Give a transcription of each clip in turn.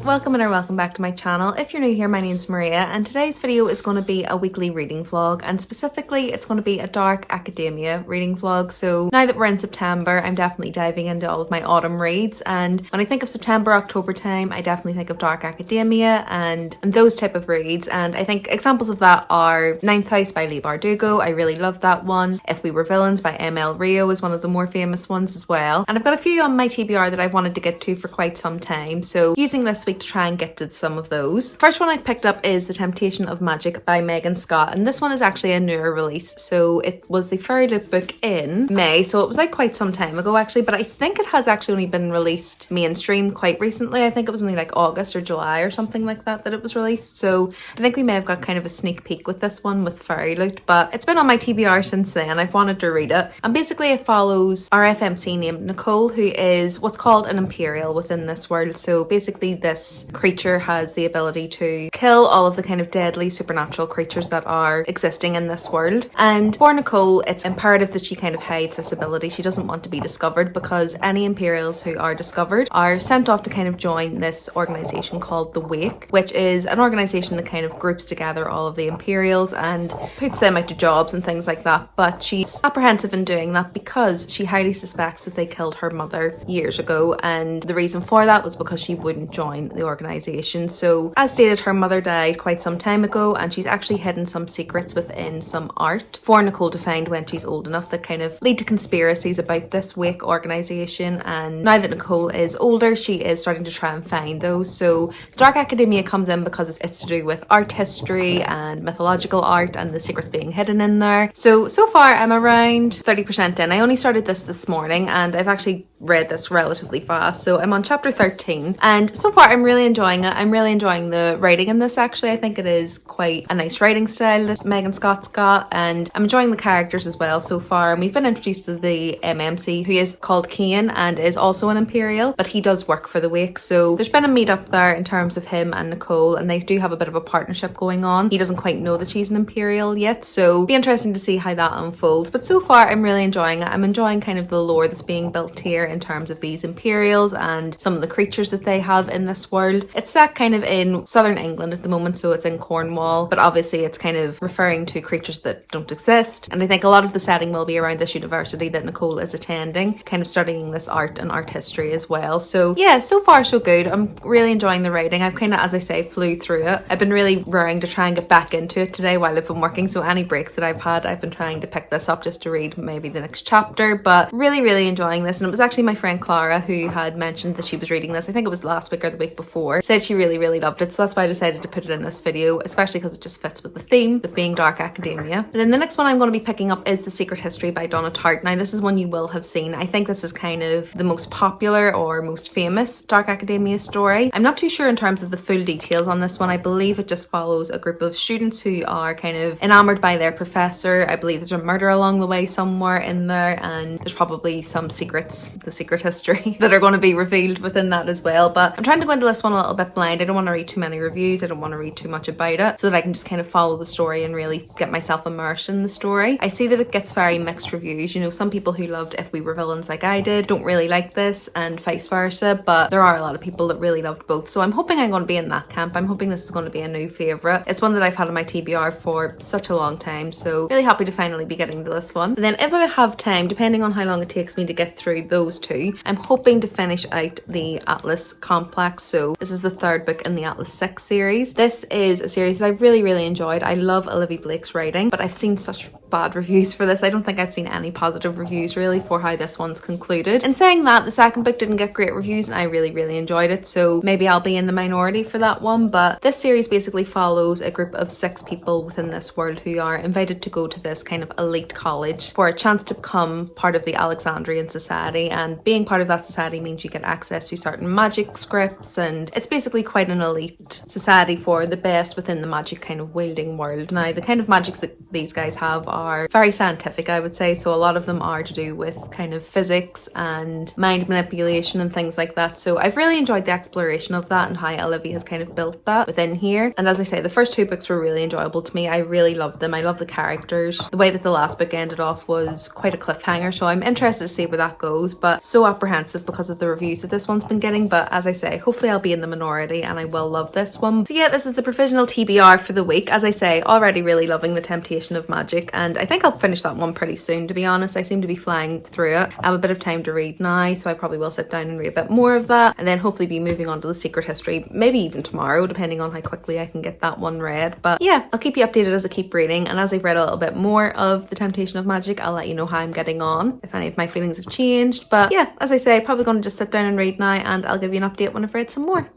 Welcome or welcome back to my channel. If you're new here, my name's Maria and today's video is going to be a weekly reading vlog, and specifically it's going to be a dark academia reading vlog. So now that we're in September, I'm definitely diving into all of my autumn reads, and when I think of September, October time, I definitely think of dark academia and those type of reads. And I think examples of that are Ninth House by Leigh Bardugo. I really love that one. If We Were Villains by M.L. Rio is one of the more famous ones as well. And I've got a few on my TBR that I've wanted to get to for quite some time, so using this week to try and get to some of those. First one I picked up is The Temptation of Magic by Megan Scott, and this one is actually a newer release. So it was the Fairy Loot book in May, so it was like quite some time ago actually, but I think it has actually only been released mainstream quite recently. I think it was only like August or July or something like that it was released, so I think we may have got kind of a sneak peek with this one with Fairy Loot, but it's been on my TBR since then. I've wanted to read it, and basically it follows our FMC named Nicole, who is what's called an Imperial within this world. So basically this creature has the ability to kill all of the kind of deadly supernatural creatures that are existing in this world. And for Nicole, it's imperative that she kind of hides this ability. She doesn't want to be discovered, because any Imperials who are discovered are sent off to kind of join this organization called the Wake, which is an organization that kind of groups together all of the Imperials and puts them out to jobs and things like that. But she's apprehensive in doing that because she highly suspects that they killed her mother years ago, and the reason for that was because she wouldn't join the organization. So as stated, her mother died quite some time ago, and she's actually hidden some secrets within some art for Nicole to find when she's old enough that kind of lead to conspiracies about this Wake organization. And now that Nicole is older, she is starting to try and find those. So dark academia comes in because it's to do with art history and mythological art and the secrets being hidden in there. So far I'm around 30% in. I only started this morning, and I've actually read this relatively fast, so I'm on chapter 13, and so far I'm really enjoying it. I'm really enjoying the writing in this actually. I think it is quite a nice writing style that Megan Scott's got, and I'm enjoying the characters as well so far. And we've been introduced to the MMC, who is called Kane and is also an Imperial, but he does work for the Wake. So there's been a meet up there in terms of him and Nicole, and they do have a bit of a partnership going on. He doesn't quite know that she's an Imperial yet, so it'll be interesting to see how that unfolds. But so far I'm really enjoying it. I'm enjoying kind of the lore that's being built here in terms of these Imperials and some of the creatures that they have in this world. It's set kind of in southern England at the moment, so it's in Cornwall, but obviously it's kind of referring to creatures that don't exist. And I think a lot of the setting will be around this university that Nicole is attending, kind of studying this art and art history as well. So yeah, so far so good. I'm really enjoying the writing. I've kind of, as I say, flew through it. I've been really raring to try and get back into it today while I've been working, so any breaks that I've had, I've been trying to pick this up just to read maybe the next chapter. But really enjoying this. And it was actually my friend Clara who had mentioned that she was reading this. I think it was last week or the week before. Said she really loved it, so that's why I decided to put it in this video, especially because it just fits with the theme of being dark academia. And then the next one I'm going to be picking up is The Secret History by Donna Tartt. Now this is one you will have seen. I think this is kind of the most popular or most famous dark academia story. I'm not too sure in terms of the full details on this one. I believe it just follows a group of students who are kind of enamored by their professor. I believe there's a murder along the way somewhere in there, and there's probably some secrets, the secret history, that are going to be revealed within that as well. But I'm trying to go into this one a little bit blind. I don't want to read too many reviews. I don't want to read too much about it, so that I can just kind of follow the story and really get myself immersed in the story. I see that it gets very mixed reviews. You know, some people who loved If We Were Villains like I did don't really like this, and vice versa, but there are a lot of people that really loved both. So I'm hoping I'm going to be in that camp. I'm hoping this is going to be a new favourite. It's one that I've had on my TBR for such a long time, so really happy to finally be getting to this one. And then if I have time, depending on how long it takes me to get through those two, I'm hoping to finish out the Atlas Complex. So this is the third book in the Atlas 6 series. This is a series that I've really enjoyed. I love Olivia Blake's writing, but I've seen such bad reviews for this. I don't think I've seen any positive reviews really for how this one's concluded. And saying that, the second book didn't get great reviews, and I really enjoyed it, so maybe I'll be in the minority for that one. But this series basically follows a group of 6 people within this world who are invited to go to this kind of elite college for a chance to become part of the Alexandrian Society, and being part of that society means you get access to certain magic scripts, and it's basically quite an elite society for the best within the magic kind of wielding world. Now the kind of magics that these guys have are very scientific, I would say. So a lot of them are to do with kind of physics and mind manipulation and things like that. So I've really enjoyed the exploration of that and how Olivia has kind of built that within here. And as I say, the first two books were really enjoyable to me. I really loved them. I love the characters. The way that the last book ended off was quite a cliffhanger, so I'm interested to see where that goes, but so apprehensive because of the reviews that this one's been getting. But as I say, hopefully I'll be in the minority and I will love this one. So yeah, this is the provisional TBR for the week. As I say, already really loving The Temptation of Magic, and I think I'll finish that one pretty soon, to be honest. I seem to be flying through it. I have a bit of time to read now, so I probably will sit down and read a bit more of that, and then hopefully be moving on to The Secret History, maybe even tomorrow, depending on how quickly I can get that one read. But yeah, I'll keep you updated as I keep reading, and as I've read a little bit more of The Temptation of Magic, I'll let you know how I'm getting on, if any of my feelings have changed. But yeah, as I say, probably going to just sit down and read now, and I'll give you an update when I've read some more.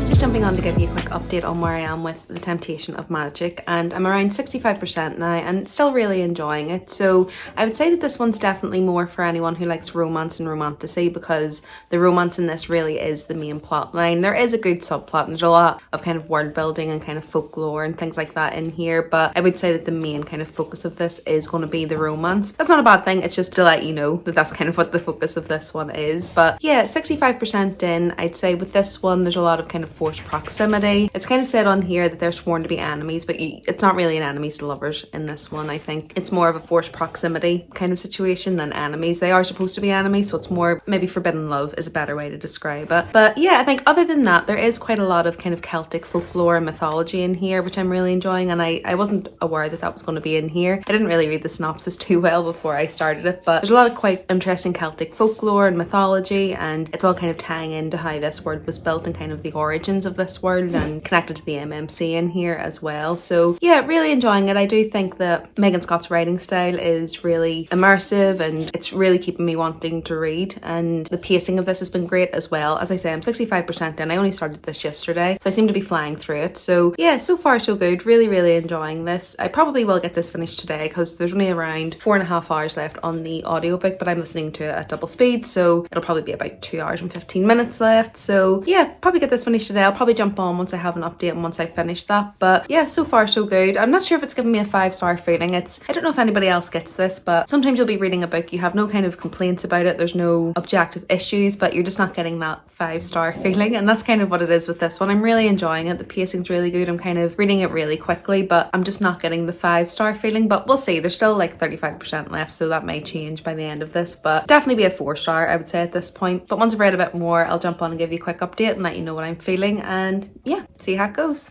Just jumping on to give you a quick update on where I am with The Temptation of Magic, and I'm around 65% now and still really enjoying it. So I would say that this one's definitely more for anyone who likes romance and romantasy, because the romance in this really is the main plot line. There is a good subplot and there's a lot of kind of world building and kind of folklore and things like that in here, but I would say that the main kind of focus of this is going to be the romance. That's not a bad thing, it's just to let you know that that's kind of what the focus of this one is. But yeah, 65% in, I'd say with this one there's a lot of kind of forced proximity. It's kind of said on here that they're sworn to be enemies, but it's not really an enemies to lovers in this one. I think it's more of a forced proximity kind of situation than enemies. They are supposed to be enemies, so it's more maybe forbidden love is a better way to describe it. But yeah, I think other than that, there is quite a lot of kind of Celtic folklore and mythology in here, which I'm really enjoying, and I wasn't aware that that was going to be in here. I didn't really read the synopsis too well before I started it, but there's a lot of quite interesting Celtic folklore and mythology, and it's all kind of tying into how this world was built and kind of the origins of this world, and connected to the MMC in here as well. So yeah, really enjoying it. I do think that Megan Scott's writing style is really immersive and it's really keeping me wanting to read, and the pacing of this has been great as well. As I say, I'm 65% in. I only started this yesterday, so I seem to be flying through it. So yeah, so far so good. Really enjoying this. I probably will get this finished today because there's only around 4.5 hours left on the audiobook, but I'm listening to it at double speed, so it'll probably be about 2 hours and 15 minutes left. So yeah, probably get this finished today. I'll probably jump on once I have an update and once I finish that. But yeah, so far so good. I'm not sure if it's giving me a 5-star feeling. I don't know if anybody else gets this, but sometimes you'll be reading a book, you have no kind of complaints about it, there's no objective issues, but you're just not getting that 5-star feeling, and that's kind of what it is with this one. I'm really enjoying it. The pacing's really good. I'm kind of reading it really quickly, but I'm just not getting the 5-star feeling. But we'll see. There's still like 35% left, so that may change by the end of this, but definitely be a 4-star, I would say, at this point. But once I've read a bit more, I'll jump on and give you a quick update and let you know what I'm feeling, and yeah, see how it goes.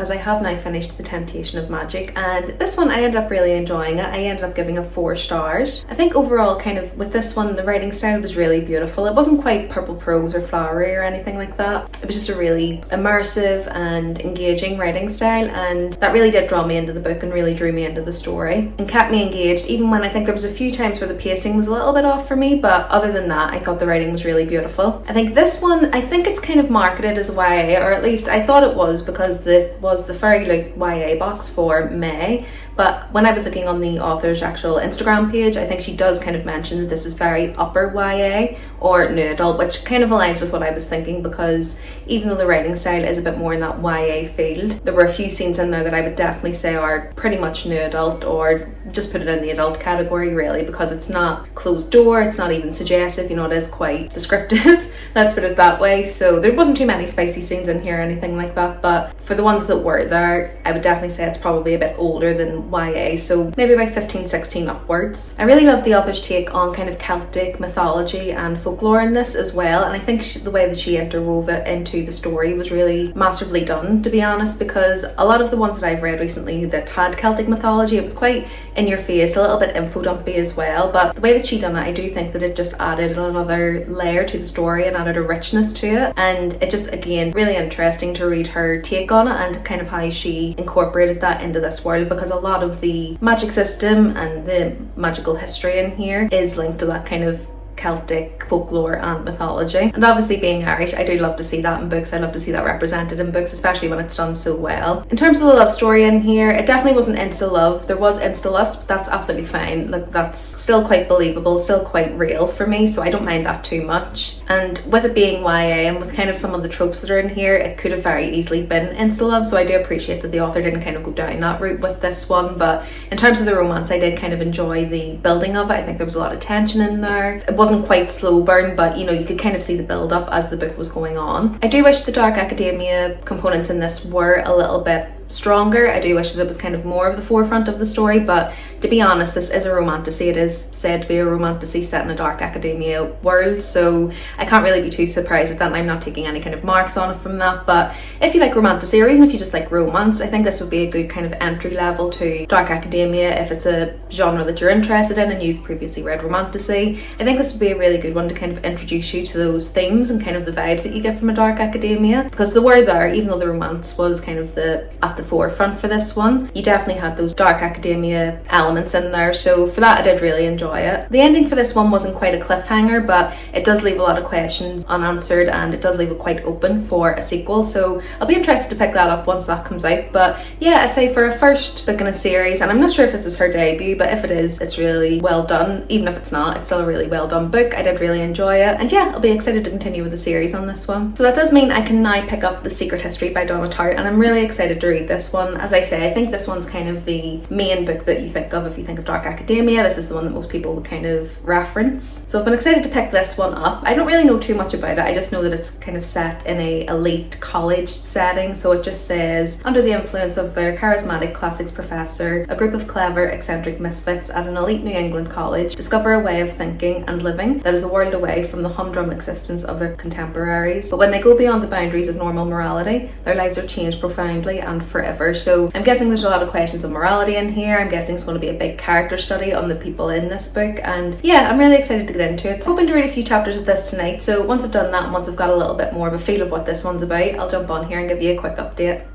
because I have now finished The Temptation of Magic, and this one I ended up really enjoying it. I ended up giving it 4 stars. I think overall kind of with this one the writing style was really beautiful. It wasn't quite purple prose or flowery or anything like that. It was just a really immersive and engaging writing style, and that really did draw me into the book and really drew me into the story and kept me engaged, even when I think there was a few times where the pacing was a little bit off for me, but other than that I thought the writing was really beautiful. I think this one, I think it's kind of marketed as YA, or at least I thought it was, because it was the Fairy Loot YA box for May, but when I was looking on the author's actual Instagram page, I think she does kind of mention that this is very upper YA or new adult, which kind of aligns with what I was thinking, because even though the writing style is a bit more in that YA field, there were a few scenes in there that I would definitely say are pretty much new adult, or just put it in the adult category really, because it's not closed door, it's not even suggestive, you know, it is quite descriptive, let's put it that way. So there wasn't too many spicy scenes in here or anything like that, but for the ones that were there, I would definitely say it's probably a bit older than YA, so maybe about 15, 16 upwards. I really love the author's take on kind of Celtic mythology and folklore in this as well, and I think the way that she interwove it into the story was really masterfully done, to be honest, because a lot of the ones that I've read recently that had Celtic mythology, it was quite in your face, a little bit info dumpy as well, but the way that she done it, I do think that it just added another layer to the story and added a richness to it, and it just, again, really interesting to read her take on it and kind of how she incorporated that into this world, because a lot of the magic system and the magical history in here is linked to that kind of Celtic folklore and mythology. And obviously being Irish, I do love to see that in books. I love to see that represented in books, especially when it's done so well. In terms of the love story in here, it definitely wasn't insta love. There was insta lust, but that's absolutely fine. Like, that's still quite believable, still quite real for me, so I don't mind that too much. And with it being YA and with kind of some of the tropes that are in here, it could have very easily been insta love, so I do appreciate that the author didn't kind of go down that route with this one. But in terms of the romance, I did kind of enjoy the building of it. I think there was a lot of tension in there. It wasn't quite slow burn, but you know, you could kind of see the build up as the book was going on. I do wish the dark academia components in this were a little bit stronger. I do wish that it was kind of more of the forefront of the story, but to be honest, this is a romantasy. It is said to be a romantasy set in a dark academia world, so I can't really be too surprised at that, and I'm not taking any kind of marks on it from that. But if you like romantasy, or even if you just like romance, I think this would be a good kind of entry level to dark academia if it's a genre that you're interested in and you've previously read romantasy. I think this would be a really good one to kind of introduce you to those themes and kind of the vibes that you get from a dark academia, because the word there, even though the romance was kind of at the forefront for this one, you definitely had those dark academia elements in there, so for that I did really enjoy it. The ending for this one wasn't quite a cliffhanger, but it does leave a lot of questions unanswered, and it does leave it quite open for a sequel, so I'll be interested to pick that up once that comes out. But yeah, I'd say for a first book in a series, and I'm not sure if this is her debut, but if it is, it's really well done. Even if it's not, it's still a really well done book. I did really enjoy it, and yeah, I'll be excited to continue with the series on this one. So that does mean I can now pick up The Secret History by Donna Tartt, and I'm really excited to read this one. As I say, I think this one's kind of the main book that you think of if you think of dark academia. This is the one that most people would kind of reference, so I've been excited to pick this one up. I don't really know too much about it. I just know that it's kind of set in a elite college setting, so it just says, under the influence of their charismatic classics professor, a group of clever, eccentric misfits at an elite New England college discover a way of thinking and living that is a world away from the humdrum existence of their contemporaries. But when they go beyond the boundaries of normal morality, their lives are changed profoundly and forever. So I'm guessing there's a lot of questions of morality in here. I'm guessing it's going to be a big character study on the people in this book, and yeah, I'm really excited to get into it. So hoping to read a few chapters of this tonight, so once I've done that and once I've got a little bit more of a feel of what this one's about, I'll jump on here and give you a quick update.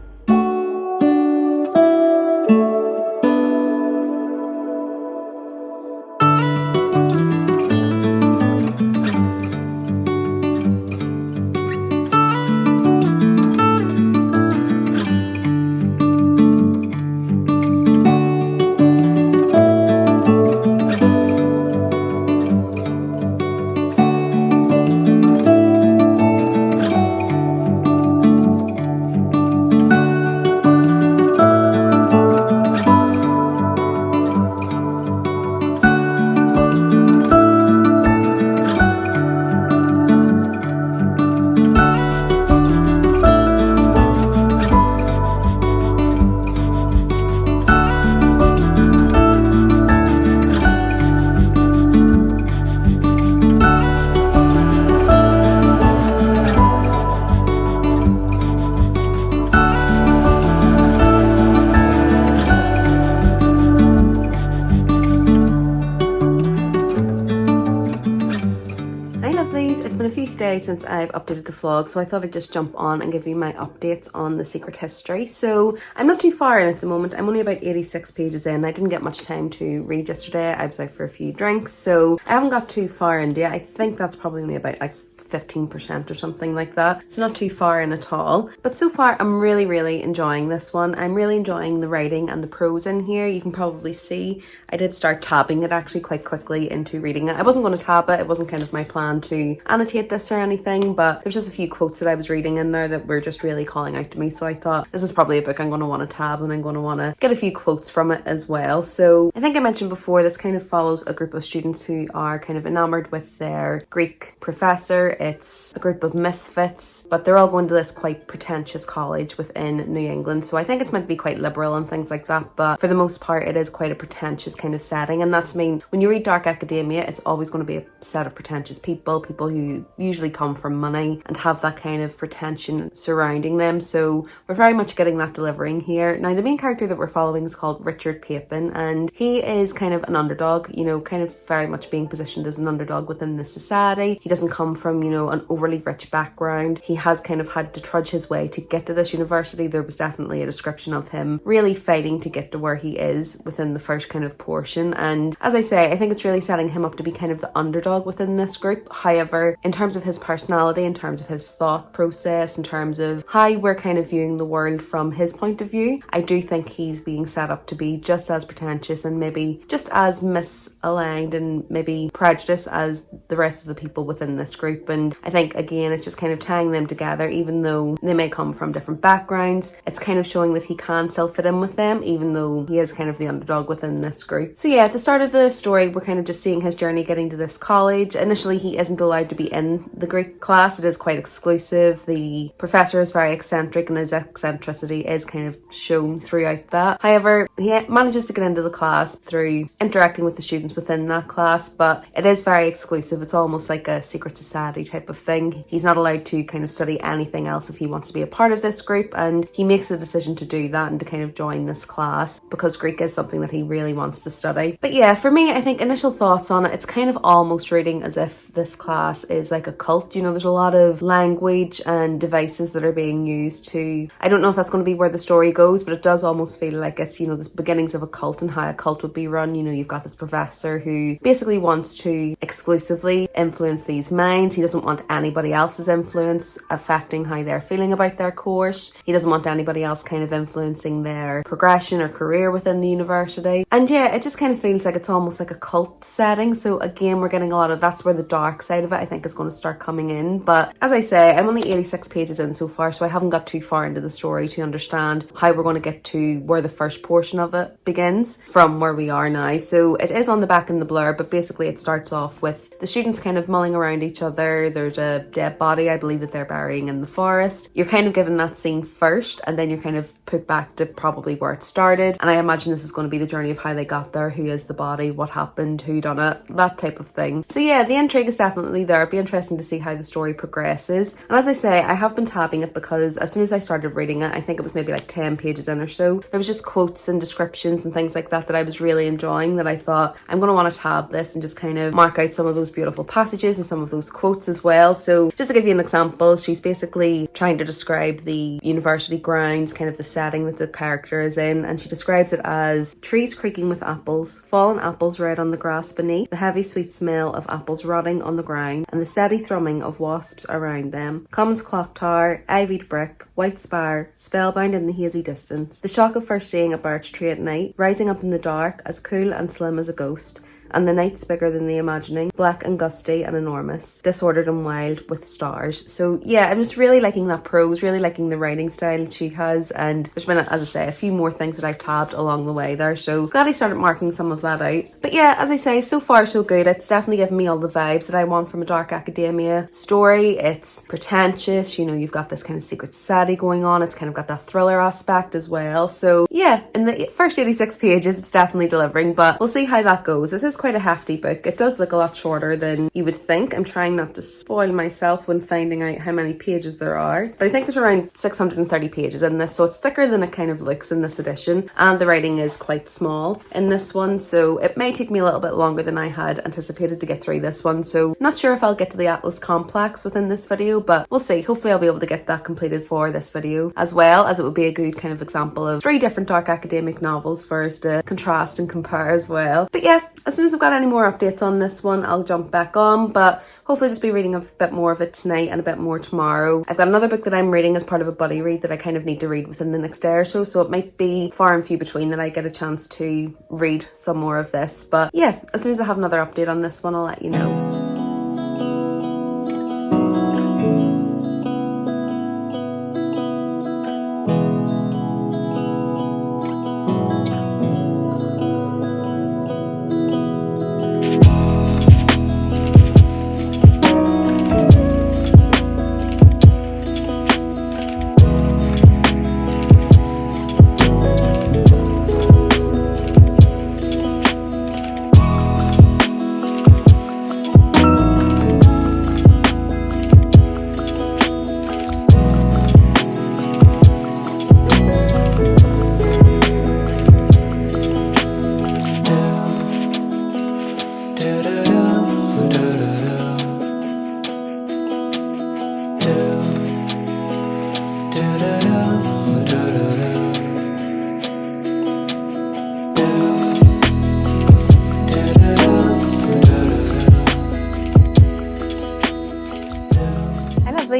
today since I've updated the vlog, so I thought I'd just jump on and give you my updates on The Secret History. So I'm not too far in at the moment. I'm only about 86 pages in. I didn't get much time to read yesterday. I was out for a few drinks, so I haven't got too far into it. I think that's probably only about like 15% or something like that. It's not too far in at all. But so far I'm really enjoying this one. I'm really enjoying the writing and the prose in here. You can probably see I did start tabbing it actually quite quickly into reading it. I wasn't going to tab it. It wasn't kind of my plan to annotate this or anything, but there's just a few quotes that I was reading in there that were just really calling out to me. So I thought this is probably a book I'm going to want to tab, and I'm going to want to get a few quotes from it as well. So I think I mentioned before, this kind of follows a group of students who are kind of enamored with their Greek professor. It's a group of misfits, but they're all going to this quite pretentious college within New England. So I think it's meant to be quite liberal and things like that, but for the most part it is quite a pretentious kind of setting. And that's when you read dark academia, it's always going to be a set of pretentious people who usually come from money and have that kind of pretension surrounding them. So we're very much getting that delivering here. Now the main character that we're following is called Richard Papin, and he is kind of an underdog, you know, kind of very much being positioned as an underdog within the society. He doesn't come from, you know, an overly rich background. He has kind of had to trudge his way to get to this university. There was definitely a description of him really fighting to get to where he is within the first kind of portion. And as I say, I think it's really setting him up to be kind of the underdog within this group. However, in terms of his personality, in terms of his thought process, in terms of how we're kind of viewing the world from his point of view, I do think he's being set up to be just as pretentious and maybe just as misaligned and maybe prejudiced as the rest of the people within this group. And I think again it's just kind of tying them together, even though they may come from different backgrounds. It's kind of showing that he can still fit in with them, even though he is kind of the underdog within this group. So yeah, at the start of the story we're kind of just seeing his journey getting to this college. Initially he isn't allowed to be in the Greek class. It is quite exclusive. The professor is very eccentric and his eccentricity is kind of shown throughout that. However, he manages to get into the class through interacting with the students within that class, but it is very exclusive. It's almost like a secret society type of thing. He's not allowed to kind of study anything else if he wants to be a part of this group, and he makes a decision to do that and to kind of join this class because Greek is something that he really wants to study. But yeah, for me, I think initial thoughts on it, it's kind of almost reading as if this class is like a cult. You know, there's a lot of language and devices that are being used to, I don't know if that's going to be where the story goes, but it does almost feel like it's, you know, the beginnings of a cult and how a cult would be run. You know, you've got this professor who basically wants to exclusively influence these minds. He doesn't want anybody else's influence affecting how they're feeling about their course. He doesn't want anybody else kind of influencing their progression or career within the university. And yeah, it just kind of feels like it's almost like a cult setting. So again, we're getting a lot of, that's where the dark side of it I think is going to start coming in. But as I say, I'm only 86 pages in so far, so I haven't got too far into the story to understand how we're going to get to where the first portion of it begins from where we are now. So it is on the back in the blur, but basically it starts off with the students kind of mulling around each other. There's a dead body, I believe, that they're burying in the forest. You're kind of given that scene first, and then you're kind of put back to probably where it started. And I imagine this is going to be the journey of how they got there, who is the body, what happened, who done it, that type of thing. So yeah, the intrigue is definitely there. It'd be interesting to see how the story progresses. And as I say, I have been tabbing it because as soon as I started reading it, I think it was maybe like 10 pages in or so, there was just quotes and descriptions and things like that I was really enjoying, that I thought I'm going to want to tab this and just kind of mark out some of those beautiful passages and some of those quotes as well. So just to give you an example, she's basically trying to describe the university grounds, kind of the setting that the character is in, and she describes it as trees creaking with apples, fallen apples red on the grass beneath, the heavy sweet smell of apples rotting on the ground, and the steady thrumming of wasps around them, Commons clock tower, ivied brick, white spire, spellbound in the hazy distance, the shock of first seeing a birch tree at night, rising up in the dark, as cool and slim as a ghost, and the night's bigger than the imagining, black and gusty and enormous, disordered and wild with stars. So yeah, I'm just really liking that prose, really liking the writing style she has, and there's been, as I say, a few more things that I've tabbed along the way there, so glad I started marking some of that out. But yeah, as I say, so far so good. It's definitely given me all the vibes that I want from a dark academia story. It's pretentious, you know, you've got this kind of secret society going on, it's kind of got that thriller aspect as well. So yeah, in the first 86 pages it's definitely delivering, but we'll see how that goes. This is quite a hefty book. It does look a lot shorter than you would think. I'm trying not to spoil myself when finding out how many pages there are, but I think there's around 630 pages in this, so it's thicker than it kind of looks in this edition, and the writing is quite small in this one, so it may take me a little bit longer than I had anticipated to get through this one, so not sure if I'll get to the Atlas complex within this video, but we'll see. Hopefully I'll be able to get that completed for this video, as well as it would be a good kind of example of 3 different dark academic novels for us to contrast and compare as well. But yeah, as soon as I've got any more updates on this one, I'll jump back on, but hopefully just be reading a bit more of it tonight and a bit more tomorrow. I've got another book that I'm reading as part of a buddy read that I kind of need to read within the next day or so, so it might be far and few between that I get a chance to read some more of this. But yeah, as soon as I have another update on this one, I'll let you know.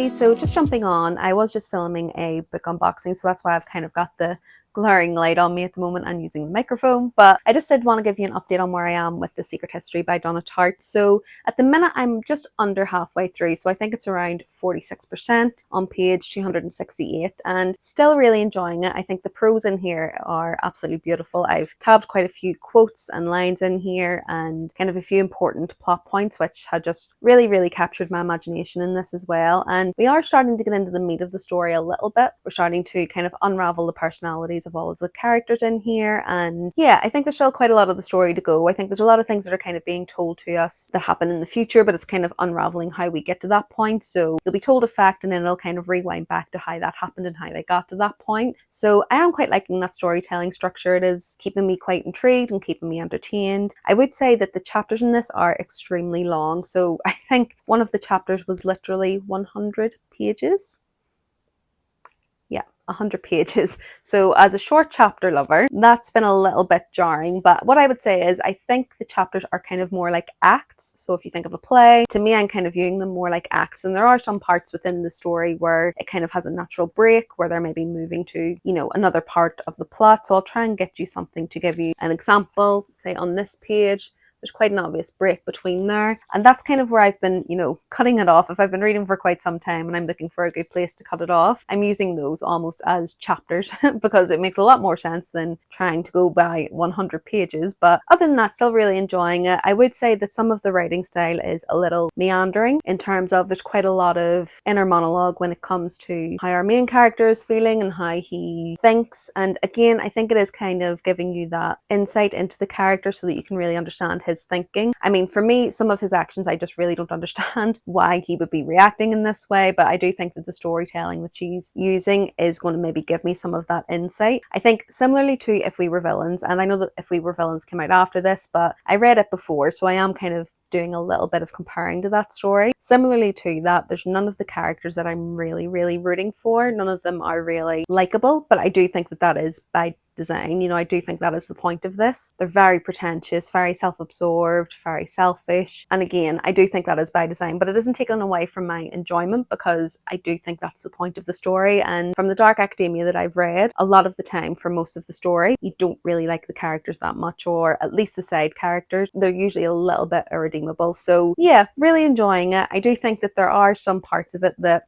So just jumping on, I was just filming a book unboxing, so that's why I've kind of got the glaring light on me at the moment and using the microphone, but I just did want to give you an update on where I am with The Secret History by Donna Tartt. So at the minute I'm just under halfway through, so I think it's around 46% on page 268 and still really enjoying it. I think the prose in here are absolutely beautiful. I've tabbed quite a few quotes and lines in here and kind of a few important plot points which had just really captured my imagination in this as well. And we are starting to get into the meat of the story a little bit. We're starting to kind of unravel the personalities of all of the characters in here, and yeah, I think there's still quite a lot of the story to go. I think there's a lot of things that are kind of being told to us that happen in the future, but it's kind of unraveling how we get to that point. So you'll be told a fact and then it'll kind of rewind back to how that happened and how they got to that point. So I am quite liking that storytelling structure. It is keeping me quite intrigued and keeping me entertained. I would say that the chapters in this are extremely long, so I think one of the chapters was literally 100 pages. 100 pages. So as a short chapter lover, that's been a little bit jarring, but what I would say is I think the chapters are kind of more like acts. So if you think of a play, to me I'm kind of viewing them more like acts, and there are some parts within the story where it kind of has a natural break where they're maybe moving to, you know, another part of the plot. So I'll try and get you something to give you an example. Say on this page there's quite an obvious break between there, and that's kind of where I've been, you know, cutting it off. If I've been reading for quite some time and I'm looking for a good place to cut it off, I'm using those almost as chapters because it makes a lot more sense than trying to go by 100 pages. But other than that, still really enjoying it. I would say that some of the writing style is a little meandering in terms of there's quite a lot of inner monologue when it comes to how our main character is feeling and how he thinks, and again I think it is kind of giving you that insight into the character so that you can really understand his thinking. I mean, for me, some of his actions I just really don't understand why he would be reacting in this way, but I do think that the storytelling that she's using is going to maybe give me some of that insight. I think similarly to If We Were Villains, and I know that If We Were Villains came out after this, but I read it before, so I am kind of doing a little bit of comparing to that story. Similarly to that, there's none of the characters that I'm really rooting for. None of them are really likable, but I do think that that is by design. You know, I do think that is the point of this. They're very pretentious, very self-absorbed, very selfish, and again I do think that is by design, but it isn't taken away from my enjoyment because I do think that's the point of the story. And from the dark academia that I've read, a lot of the time for most of the story you don't really like the characters that much, or at least the side characters. They're usually a little bit irredeemable. So yeah, really enjoying it. I do think that there are some parts of it that,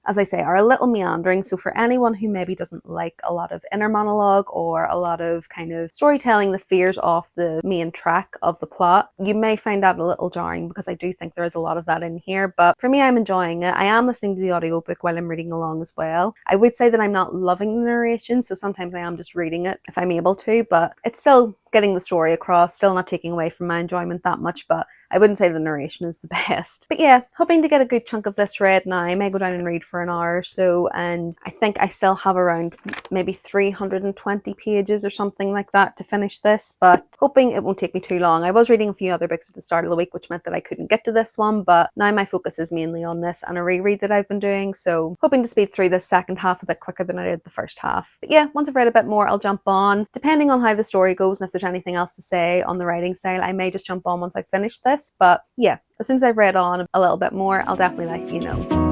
as I say, are a little meandering. So for anyone who maybe doesn't like a lot of inner monologue or a lot of kind of storytelling that veers off the main track of the plot, you may find that a little jarring because I do think there is a lot of that in here. But for me, I'm enjoying it. I am listening to the audiobook while I'm reading along as well. I would say that I'm not loving the narration, so sometimes I am just reading it if I'm able to, but it's still getting the story across, still not taking away from my enjoyment that much, but I wouldn't say the narration is the best. But yeah, hoping to get a good chunk of this read now. I may go down and read for an hour or so, and I think I still have around maybe 320 pages or something like that to finish this, but hoping it won't take me too long. I was reading a few other books at the start of the week, which meant that I couldn't get to this one, but now my focus is mainly on this and a reread that I've been doing, so hoping to speed through this second half a bit quicker than I did the first half. But yeah, once I've read a bit more, I'll jump on. Depending on how the story goes and if there's anything else to say on the writing style, I may just jump on once I've finished this. But yeah, as soon as I've read on a little bit more, I'll definitely let you know.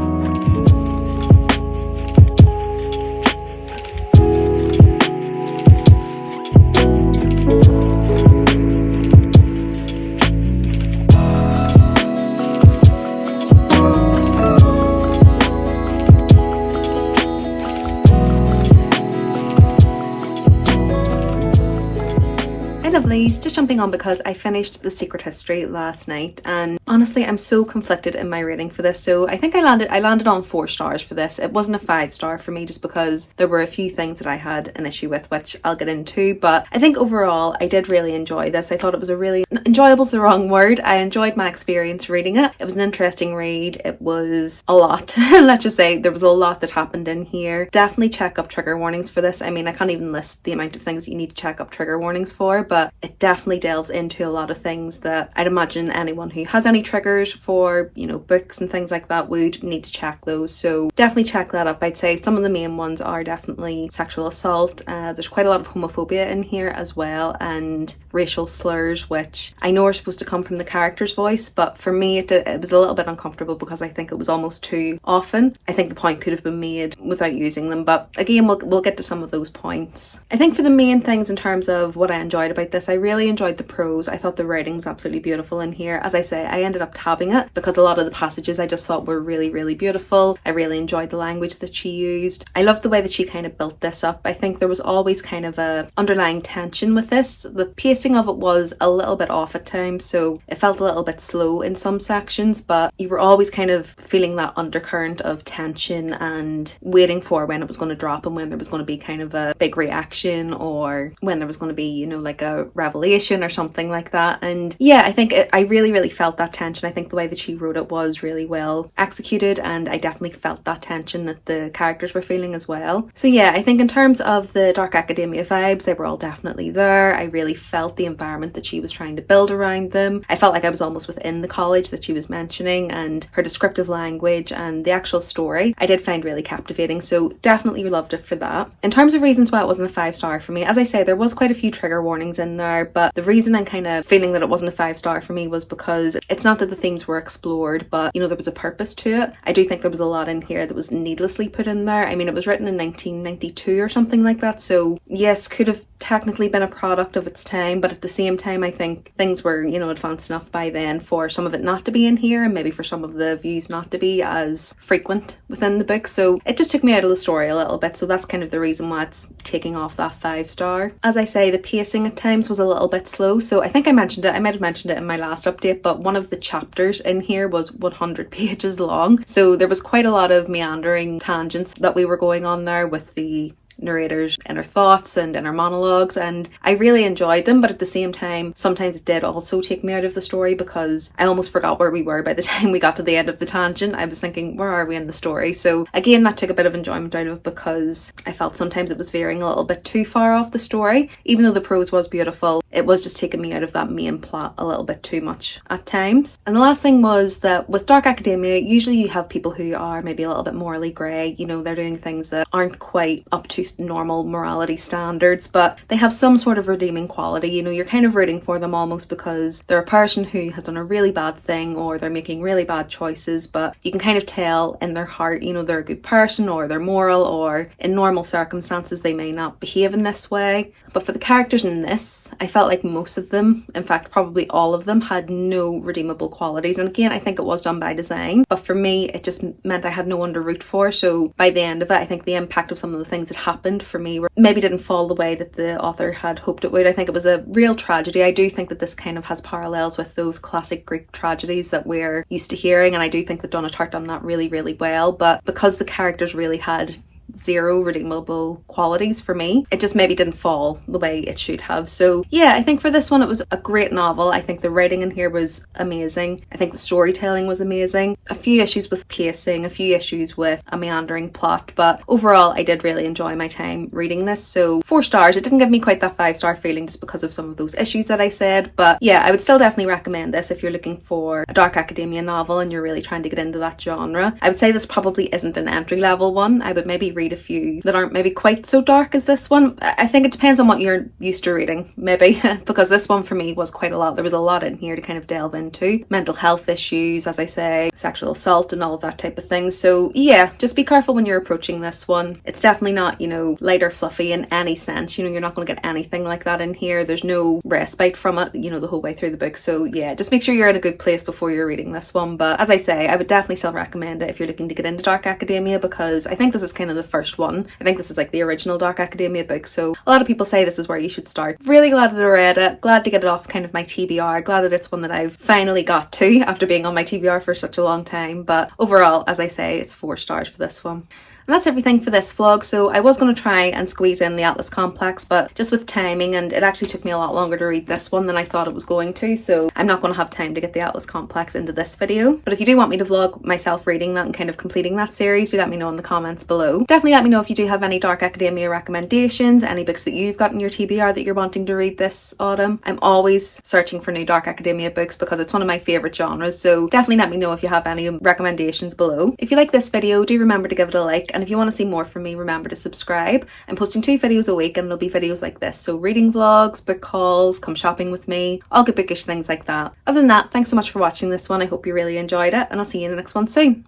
Lovelies, just jumping on because I finished The Secret History last night, and honestly I'm so conflicted in my rating for this. So I think I landed on 4 stars for this. It wasn't a 5-star for me just because there were a few things that I had an issue with, which I'll get into, but I think overall I did really enjoy this. I thought it was a really enjoyable's the wrong word. I enjoyed my experience reading it. It was an interesting read. It was a lot. Let's just say there was a lot that happened in here. Definitely check up trigger warnings for this. I mean, I can't even list the amount of things that you need to check up trigger warnings for, but it definitely delves into a lot of things that I'd imagine anyone who has any triggers for, you know, books and things like that would need to check those. So definitely check that up. I'd say some of the main ones are definitely sexual assault. There's quite a lot of homophobia in here as well, and racial slurs, which I know are supposed to come from the character's voice, but for me it was a little bit uncomfortable because I think it was almost too often. I think the point could have been made without using them, but again, we'll get to some of those points. I think for the main things in terms of what I enjoyed about this, I really enjoyed the prose. I thought the writing was absolutely beautiful in here. As I say, I ended up tabbing it because a lot of the passages I just thought were really, really beautiful. I really enjoyed the language that she used. I loved the way that she kind of built this up. I think there was always kind of a underlying tension with this. The pacing of it was a little bit off at times, so it felt a little bit slow in some sections, but you were always kind of feeling that undercurrent of tension and waiting for when it was going to drop and when there was going to be kind of a big reaction, or when there was going to be, you know, like a revelation or something like that. And yeah, I think I really felt that tension. I think the way that she wrote it was really well executed, and I definitely felt that tension that the characters were feeling as well. So yeah, I think in terms of the dark academia vibes, they were all definitely there. I really felt the environment that she was trying to build around them. I felt like I was almost within the college that she was mentioning, and her descriptive language and the actual story I did find really captivating, so definitely loved it for that. In terms of reasons why it wasn't a 5-star for me, as I say, there was quite a few trigger warnings in there, but the reason I'm kind of feeling that it wasn't a 5-star for me was because it's not that the themes were explored, but you know, there was a purpose to it. I do think there was a lot in here that was needlessly put in there. I mean, it was written in 1992 or something like that, so yes, could have technically been a product of its time, but at the same time I think things were, you know, advanced enough by then for some of it not to be in here, and maybe for some of the views not to be as frequent within the book, so it just took me out of the story a little bit. So that's kind of the reason why it's taking off that 5-star. As I say, the pacing at times was a little bit slow, so I think I mentioned it, I might have mentioned it in my last update, but one of the chapters in here was 100 pages long, so there was quite a lot of meandering tangents that we were going on there with the narrator's inner thoughts and inner monologues, and I really enjoyed them, but at the same time sometimes it did also take me out of the story because I almost forgot where we were by the time we got to the end of the tangent. I was thinking, where are we in the story? So again, that took a bit of enjoyment out of it because I felt sometimes it was veering a little bit too far off the story. Even though the prose was beautiful, it was just taking me out of that main plot a little bit too much at times. And the last thing was that with dark academia, usually you have people who are maybe a little bit morally grey, you know, they're doing things that aren't quite up to normal morality standards, but they have some sort of redeeming quality. You know, you're kind of rooting for them almost because they're a person who has done a really bad thing, or they're making really bad choices, but you can kind of tell in their heart, you know, they're a good person, or they're moral, or in normal circumstances they may not behave in this way. But for the characters in this, I felt like most of them, in fact probably all of them, had no redeemable qualities. And again, I think it was done by design, but for me it just meant I had no one to root for. So by the end of it, I think the impact of some of the things that happened for me maybe didn't fall the way that the author had hoped it would. I think it was a real tragedy. I do think that this kind of has parallels with those classic Greek tragedies that we're used to hearing, and I do think that Donna Tartt done that really, really well. But because the characters really had zero redeemable qualities for me. It just maybe didn't fall the way it should have. So yeah, I think for this one it was a great novel. I think the writing in here was amazing. I think the storytelling was amazing. A few issues with pacing, a few issues with a meandering plot, but overall I did really enjoy my time reading this. So 4 stars. It didn't give me quite that 5-star feeling just because of some of those issues that I said, but yeah, I would still definitely recommend this if you're looking for a dark academia novel and you're really trying to get into that genre. I would say this probably isn't an entry level one. I would maybe read a few that aren't maybe quite so dark as this one. I think it depends on what you're used to reading, maybe, because this one for me was quite a lot. There was a lot in here to kind of delve into. Mental health issues, as I say, sexual assault and all of that type of thing. So yeah, just be careful when you're approaching this one. It's definitely not, you know, light or fluffy in any sense. You know, you're not going to get anything like that in here. There's no respite from it, you know, the whole way through the book. So yeah, just make sure you're in a good place before you're reading this one. But as I say, I would definitely still recommend it if you're looking to get into dark academia, because I think this is kind of the first one. I think this is like the original dark academia book, so a lot of people say this is where you should start. Really glad that I read it, glad to get it off kind of my TBR, glad that it's one that I've finally got to after being on my TBR for such a long time. But overall, as I say, it's 4 stars for this one. And that's everything for this vlog. So I was going to try and squeeze in the Atlas Complex, but just with timing, and it actually took me a lot longer to read this one than I thought it was going to, so I'm not going to have time to get the Atlas Complex into this video. But if you do want me to vlog myself reading that and kind of completing that series, do let me know in the comments below. Definitely let me know if you do have any dark academia recommendations, any books that you've got in your TBR that you're wanting to read this autumn. I'm always searching for new dark academia books because it's one of my favourite genres, so definitely let me know if you have any recommendations below. If you like this video, do remember to give it a like, and if you want to see more from me, remember to subscribe. I'm posting 2 videos a week and there'll be videos like this, so reading vlogs, book hauls, come shopping with me, all good bookish things like that. Other than that, thanks so much for watching this one. I hope you really enjoyed it, and I'll see you in the next one soon.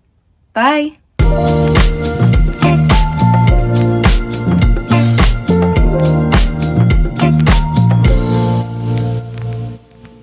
Bye!